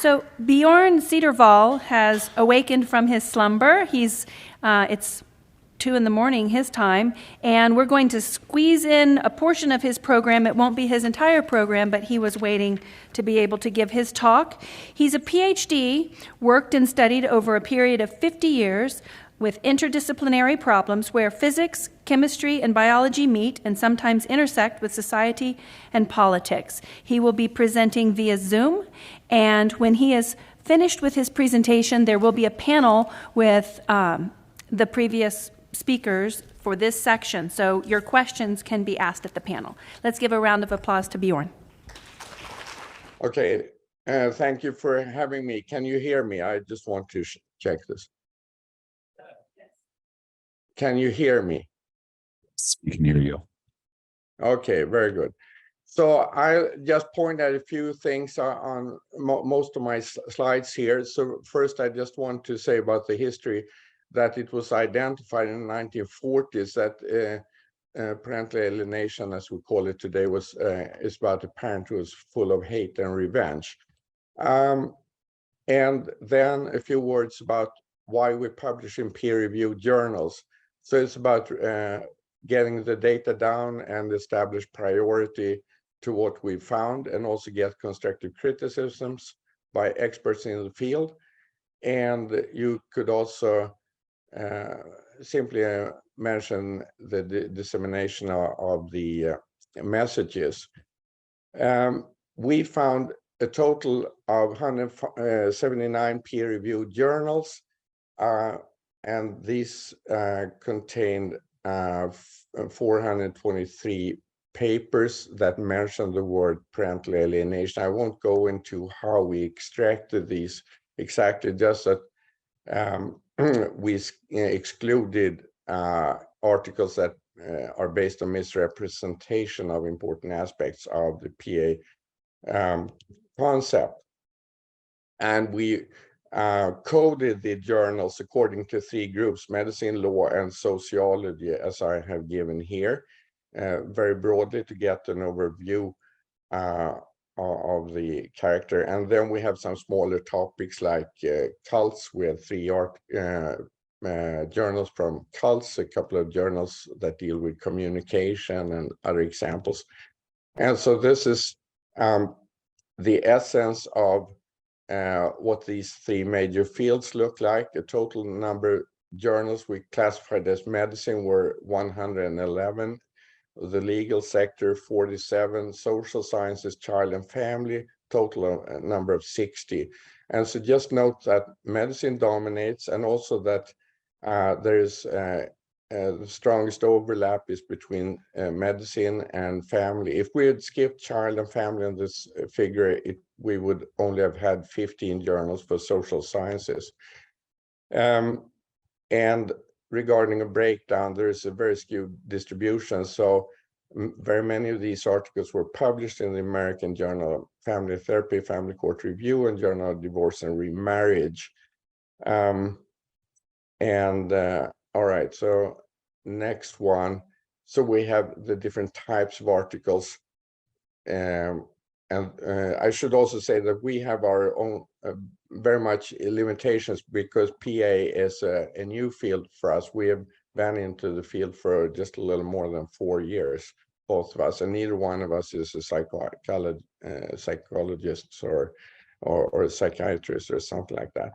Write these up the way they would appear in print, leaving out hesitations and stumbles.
So Bjorn Cedarval has awakened from his slumber. It's 2 a.m. his time, and we're going to squeeze in a portion of his program. It won't be his entire program, but he was waiting to be able to give his talk. He's a PhD, worked and studied over a period of 50 years with interdisciplinary problems where physics, chemistry, and biology meet and sometimes intersect with society and politics. He will be presenting via Zoom, and when he is finished with his presentation, there will be a panel with the previous speakers for this section, so your questions can be asked at the panel. Let's give a round of applause to Bjorn. Okay, thank you for having me. Can you hear me? I just want to check this. Can you hear me? We can hear you. Okay, very good. So I just point out a few things on most of my slides here. So first, I just want to say about the history that it was identified in the 1940s that parental alienation, as we call it today, is about a parent who is full of hate and revenge. And then a few words about why we publish in peer-reviewed journals. So it's about getting the data down and establish priority to what we found, and also get constructive criticisms by experts in the field. And you could also simply mention the dissemination of the messages. We found a total of 179 peer-reviewed journals, and these contained 423 papers that mention the word parental alienation. I won't go into how we extracted these exactly, just that we excluded articles that are based on misrepresentation of important aspects of the PA concept. And we coded the journals according to 3 groups: medicine, law, and sociology, as I have given here, very broadly to get an overview of the character. And then we have some smaller topics like cults. We have 3 journals from cults, a couple of journals that deal with communication, and other examples. And so this is the essence of what these 3 major fields look like. A total number of journals we classified as medicine were 111, the legal sector 47, social sciences, child and family, total number of 60. And so just note that medicine dominates, and also that there is the strongest overlap is between medicine and family. If we had skipped child and family in this figure, we would only have had 15 journals for social sciences. And regarding a breakdown, there is a very skewed distribution. So very many of these articles were published in the American Journal of Family Therapy, Family Court Review, and Journal of Divorce and Remarriage. All right, so next one. So we have the different types of articles. I should also say that we have our own very much limitations, because PA is a new field for us. We have been into the field for just a little more than 4 years, both of us, and neither one of us is a psychologist or a psychiatrist or something like that.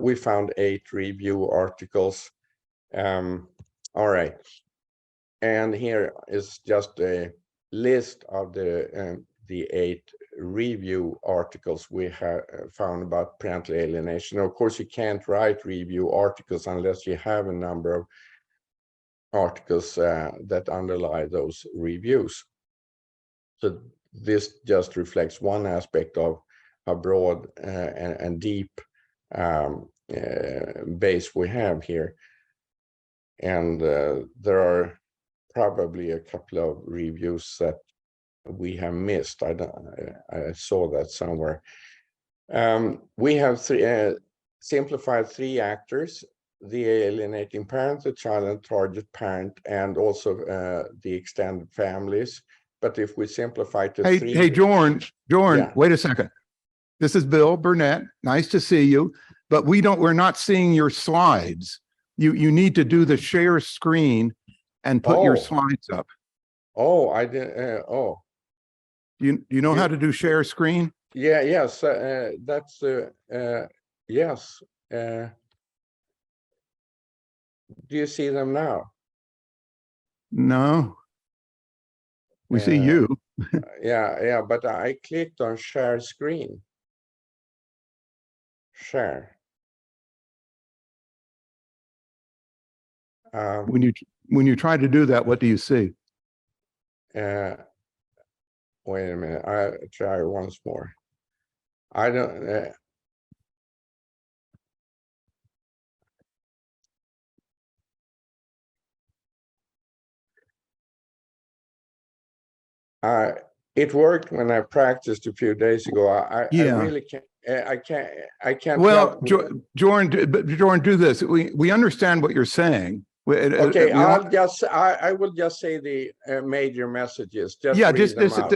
We found 8 review articles. All right, and here is just a list of the 8 review articles we have found about parental alienation. Of course, you can't write review articles unless you have a number of articles that underlie those reviews. So this just reflects one aspect of a broad and deep base we have here. And there are probably a couple of reviews that we have missed. I saw that somewhere. We have simplified 3 actors: the alienating parent, the child and target parent, and also the extended families. But if we simplify to 3... Hey, Jorn, Yeah. wait a second. This is Bill Burnett. Nice to see you. But we're not seeing your slides. You need to do the share screen and put your slides up. Oh, I did. You know how to do share screen? Yeah. Yes. That's yes. Do you see them now? No. We see you. Yeah. But I clicked on share screen. Share. When you try to do that, what do you see? Wait a minute. I try once more. I don't. It worked when I practiced a few days ago. I really can't. I can't. Well, Jordan, do this. We understand what you're saying. Okay, I will just say the major messages. Just read them out.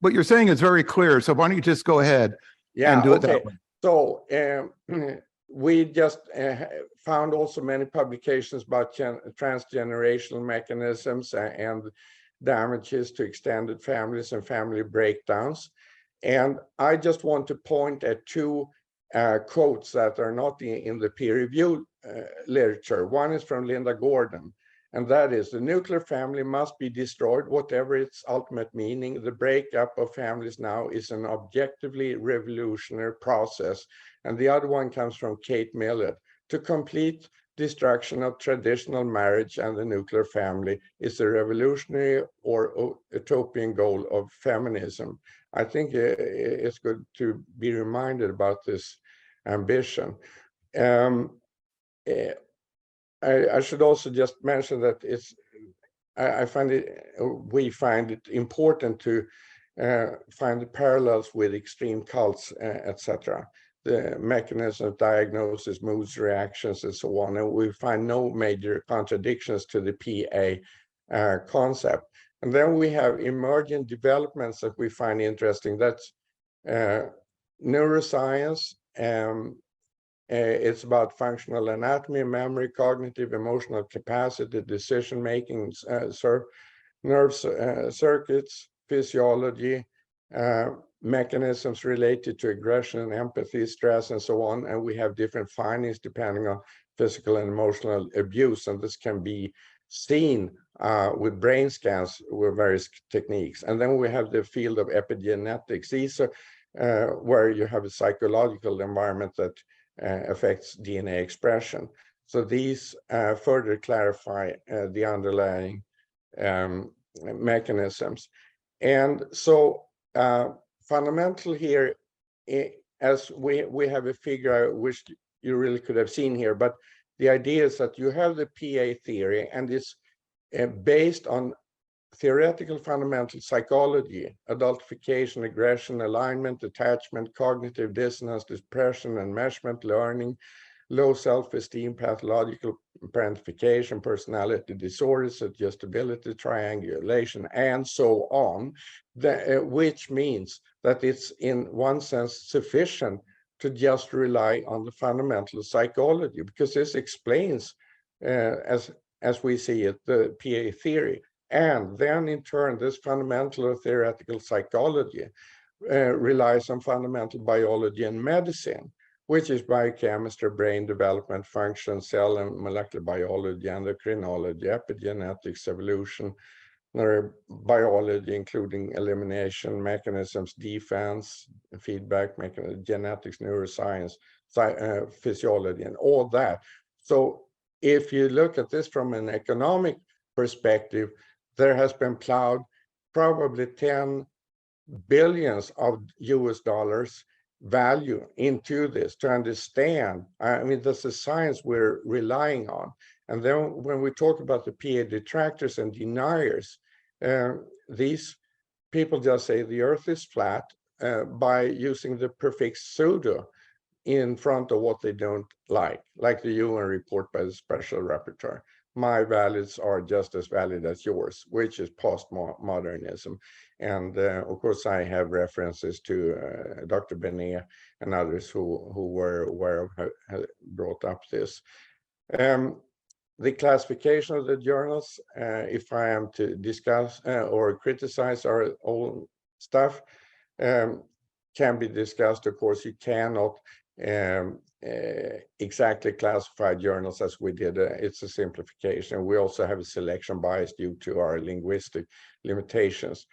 What you're saying is very clear. So why don't you just go ahead and do it that way? So we just found also many publications about transgenerational mechanisms and damages to extended families and family breakdowns. And I just want to point at two quotes that are not in the peer-reviewed literature. One is from Linda Gordon, and that is, the nuclear family must be destroyed, whatever its ultimate meaning. The breakup of families now is an objectively revolutionary process. And the other one comes from Kate Millett. To complete destruction of traditional marriage and the nuclear family is a revolutionary or utopian goal of feminism. I think it's good to be reminded about this ambition. I should also just mention that we find it important to find the parallels with extreme cults, etc. The mechanism of diagnosis, moods, reactions, and so on. And we find no major contradictions to the PA concept. And then we have emergent developments that we find interesting. That's neuroscience. It's about functional anatomy, memory, cognitive, emotional capacity, decision-making, nerve circuits, physiology, mechanisms related to aggression, empathy, stress, and so on. And we have different findings depending on physical and emotional abuse. And this can be seen with brain scans with various techniques. And then we have the field of epigenetics. These are where you have a psychological environment that affects DNA expression. So these further clarify the underlying mechanisms. And so fundamental here, as we have a figure I wish you really could have seen here, but the idea is that you have the PA theory, and it's based on theoretical fundamental psychology, adultification, aggression, alignment, attachment, cognitive dissonance, depression, enmeshment, learning, low self-esteem, pathological parentification, personality disorders, suggestibility, triangulation, and so on, which means that it's in one sense sufficient to just rely on the fundamental psychology, because this explains, as we see it, the PA theory. And then in turn, this fundamental or theoretical psychology relies on fundamental biology and medicine, which is biochemistry, brain development, function, cell and molecular biology, endocrinology, epigenetics, evolution, biology, including elimination mechanisms, defense, feedback mechanisms, genetics, neuroscience, physiology, and all that. So if you look at this from an economic perspective, there has been plowed probably 10 billions of US dollars value into this to understand. I mean, that's the science we're relying on. And then when we talk about the PA detractors and deniers, these people just say the earth is flat by using the prefix pseudo in front of what they don't like the UN report by the special rapporteur. my values are just as valid as yours, which is postmodernism. And of course, I have references to Dr. Benet and others who were aware of, have brought up this. The classification of the journals, if I am to discuss or criticize our own stuff, can be discussed. Of course, you cannot exactly classify journals as we did. It's a simplification. We also have a selection bias due to our linguistic limitations.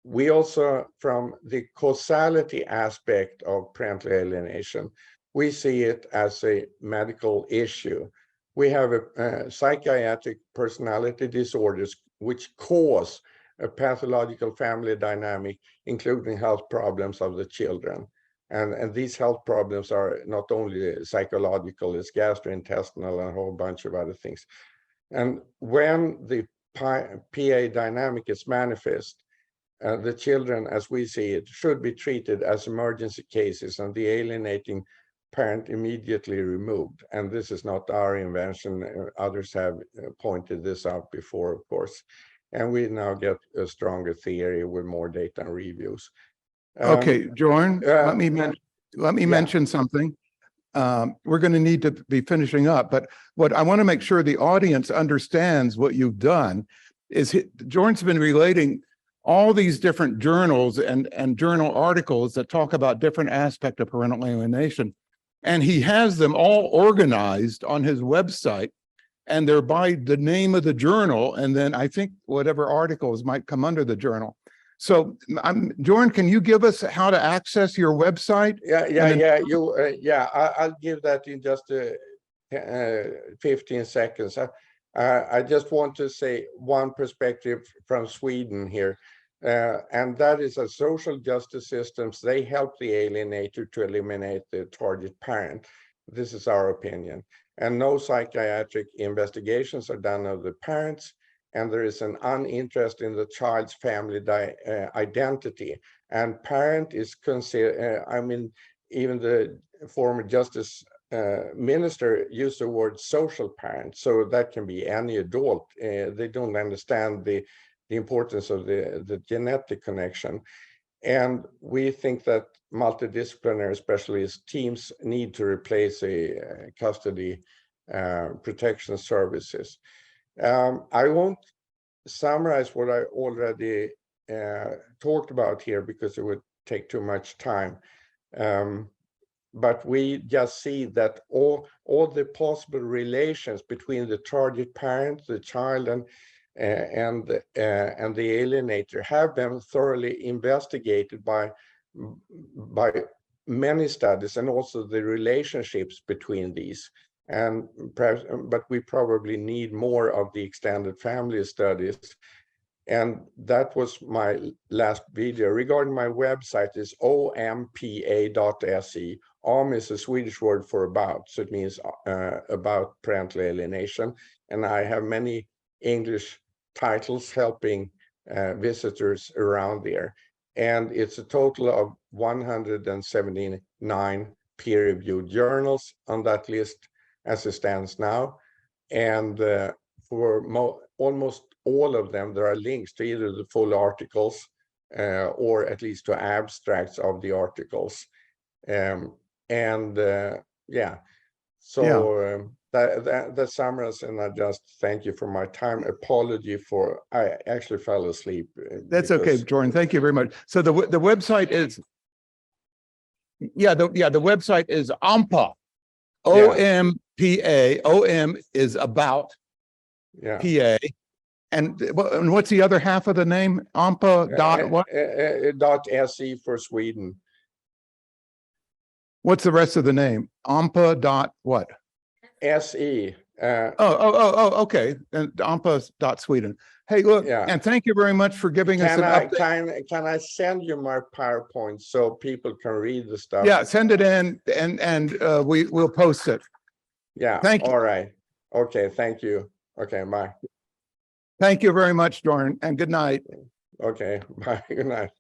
We also, from the causality aspect of parental alienation, we see it as a medical issue. We have a psychiatric personality disorders which cause a pathological family dynamic, including health problems of the children. And these health problems are not only psychological, it's gastrointestinal and a whole bunch of other things. And when the PA dynamic is manifest, the children, as we see it, should be treated as emergency cases and the alienating parent immediately removed. And this is not our invention. Others have pointed this out before, of course. And we now get a stronger theory with more data and reviews. Okay, Jorn, let me mention something. We're going to need to be finishing up, but what I want to make sure the audience understands what you've done is Jorn's been relating all these different journals and journal articles that talk about different aspects of parental alienation. And he has them all organized on his website, and they're by the name of the journal, and then I think whatever articles might come under the journal. So, Jorn, can you give us how to access your website? I'll give that in just 15 seconds. I just want to say one perspective from Sweden here. And that is that social justice systems, they help the alienator to eliminate the target parent. This is our opinion. And no psychiatric investigations are done of the parents, and there is an uninterest in the child's family identity. And parent is considered, even the former justice minister used the word social parent, so that can be any adult. They don't understand the importance of the genetic connection. And we think that multidisciplinary specialist teams need to replace a custody protection services. I won't summarize what I already talked about here because it would take too much time. But we just see that all the possible relations between the target parent, the child, and the alienator have been thoroughly investigated by many studies, and also the relationships between these. And perhaps, but we probably need more of the extended family studies. And that was my last video. Regarding my website is ompa.se. Om is a Swedish word for about, so it means about parental alienation. And I have many English titles helping visitors around there. And it's a total of 179 peer-reviewed journals on that list as it stands now. And for almost all of them, there are links to either the full articles or at least to abstracts of the articles. That summarizes, and I just thank you for my time. Apology for, I actually fell asleep. That's okay, Jordan. Thank you very much. So the website is, the website is OMPA, OMPA. OM is about PA. And what's the other half of the name? OMPA dot what? .se for Sweden. What's the rest of the name? OMPA dot what? SE. Okay. And OMPA.Sweden. Hey, look, and thank you very much for giving us an update. Can I send you my PowerPoint so people can read the stuff? Yeah, send it in and we'll post it. Yeah. Thank you. All right. Okay. Thank you. Okay. Bye. Thank you very much, Jordan, and good night. Okay. Bye. Good night.